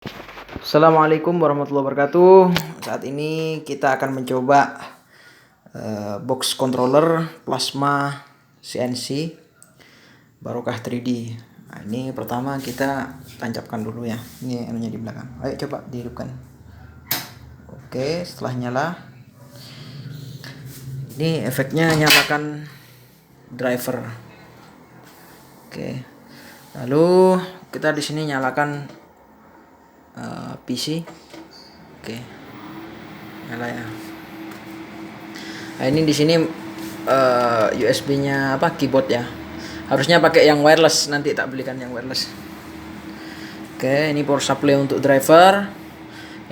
Assalamualaikum warahmatullahi wabarakatuh. Saat ini kita akan mencoba box controller plasma CNC Barokah 3D. Nah, ini pertama kita tancapkan dulu ya. Ini anunya di belakang. Ayo coba dihidupkan. Oke, setelah nyala. Ini efeknya nyalakan driver. Oke. Lalu kita di sini nyalakan PC. Oke, nyala ya. Nah, ini di sini USB-nya keyboard ya. Harusnya pakai yang wireless, nanti tak belikan yang wireless. Oke, ini power supply untuk driver.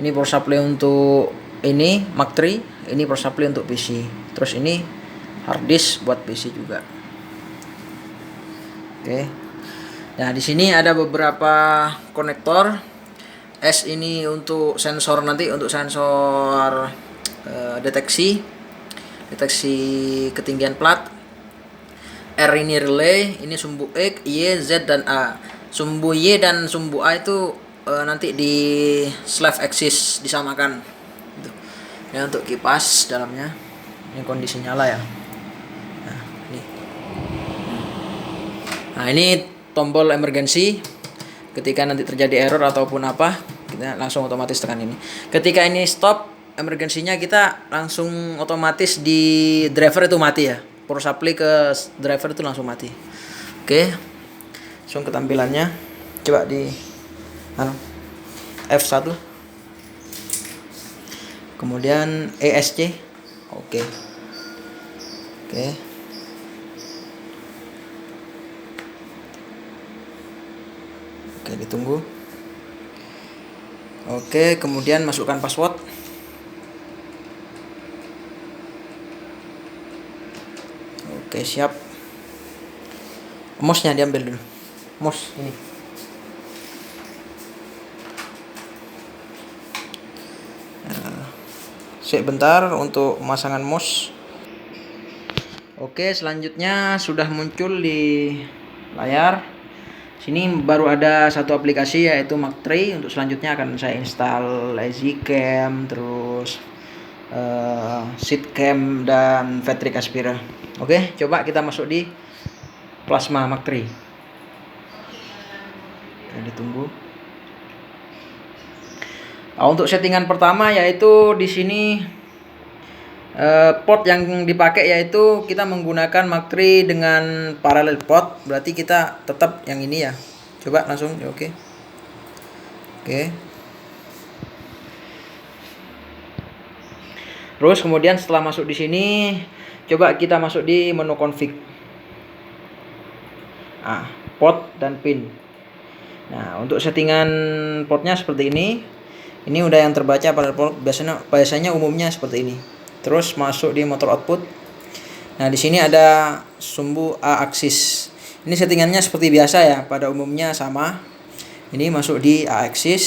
Ini power supply untuk ini Mark III, ini power supply untuk PC. Terus ini hard disk buat PC juga. Oke. Nah, di sini ada beberapa konektor. S ini untuk sensor nanti, untuk sensor deteksi ketinggian plat. R ini relay, ini sumbu X, Y, Z dan A. Sumbu Y dan sumbu A itu nanti di slave axis disamakan. Gitu. Ini untuk kipas dalamnya. Ini kondisi nyala ya. Nah, ini tombol emergency. Ketika nanti terjadi error ataupun apa, kita langsung otomatis tekan ini. Ketika ini stop emergensinya, kita langsung otomatis di driver itu mati ya. Power supply ke driver itu langsung mati. Oke. Langsung ke tampilannya. Coba di F1. Kemudian ESC. Oke. Oke, ditunggu. Oke, kemudian masukkan password. Oke, siap. Mouse-nya diambil dulu. Mouse ini. Sebentar untuk pemasangan mouse. Oke, selanjutnya sudah muncul di layar. Sini baru ada satu aplikasi yaitu Mark III. Untuk selanjutnya akan saya install EasyCam, terus SeatCam dan Vectric Aspira. Oke, coba kita masuk di Plasma Mark III. Oke, ditunggu. Nah, untuk settingan pertama yaitu di sini port yang dipakai yaitu kita menggunakan Mark III dengan parallel port, berarti kita tetap yang ini ya. Coba langsung ya, oke. Terus kemudian setelah masuk di sini, coba kita masuk di menu config. Port dan pin. Nah, untuk settingan portnya seperti ini. Ini udah yang terbaca pada port, biasanya umumnya seperti ini. Terus masuk di motor output. Nah, di sini ada sumbu A aksis. Ini settingannya seperti biasa ya, pada umumnya sama. Ini masuk di A aksis.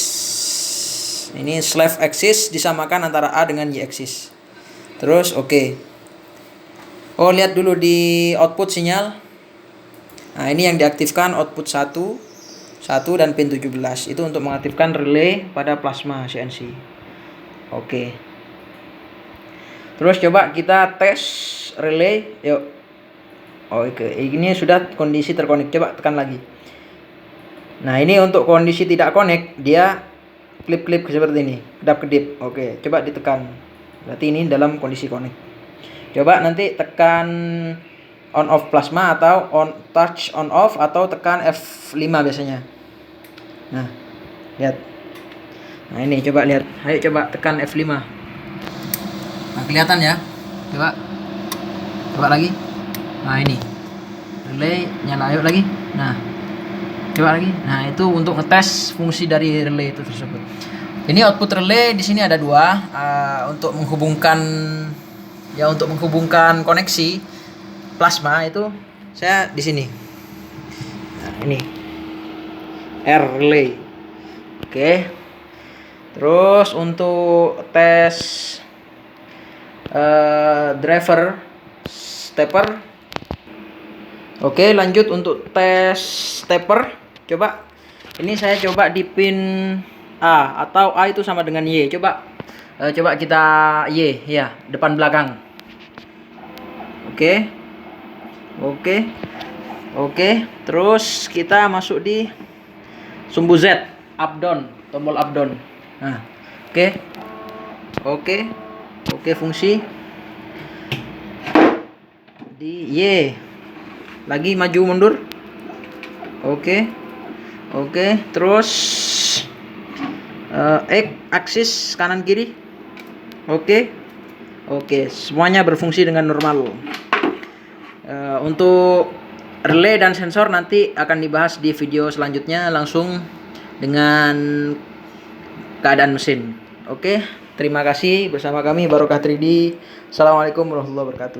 Ini slave axis disamakan antara A dengan Y axis. Terus oke. Oh, lihat dulu di output sinyal. Nah, ini yang diaktifkan output 1 dan pin 17. Itu untuk mengaktifkan relay pada plasma CNC. Oke. Terus coba kita tes relay, yuk. Oke, ini sudah kondisi terkonek. Coba tekan lagi. Nah, ini untuk kondisi tidak connect, dia klip-klip seperti ini, kedap-kedip. Oke, coba ditekan. Berarti ini dalam kondisi connect. Coba nanti tekan on off plasma atau on touch on off atau tekan F5 biasanya. Nah, lihat. Nah, ini coba lihat. Ayo coba tekan F5. Nah, kelihatan ya. Coba lagi. Nah, ini relay nyala, ayo lagi. Nah, coba lagi. Nah, itu untuk ngetes fungsi dari relay itu tersebut. Ini output relay di sini ada dua, untuk menghubungkan koneksi plasma itu saya di sini. Nah, ini R relay. Oke. Terus untuk tes driver stepper. Oke, lanjut untuk tes stepper. Coba ini saya coba di pin A, atau A itu sama dengan Y. Coba coba kita Y ya, depan belakang. Oke. Oke. Oke, terus kita masuk di sumbu Z, up down, tombol up down. Nah, oke. Oke. Oke, fungsi di Y. Lagi maju mundur. Oke. Oke, terus X aksis kanan kiri. Oke. Oke, semuanya berfungsi dengan normal. Untuk relay dan sensor nanti akan dibahas di video selanjutnya langsung dengan keadaan mesin. Oke, terima kasih bersama kami Barokah 3D. Assalamualaikum warahmatullahi wabarakatuh.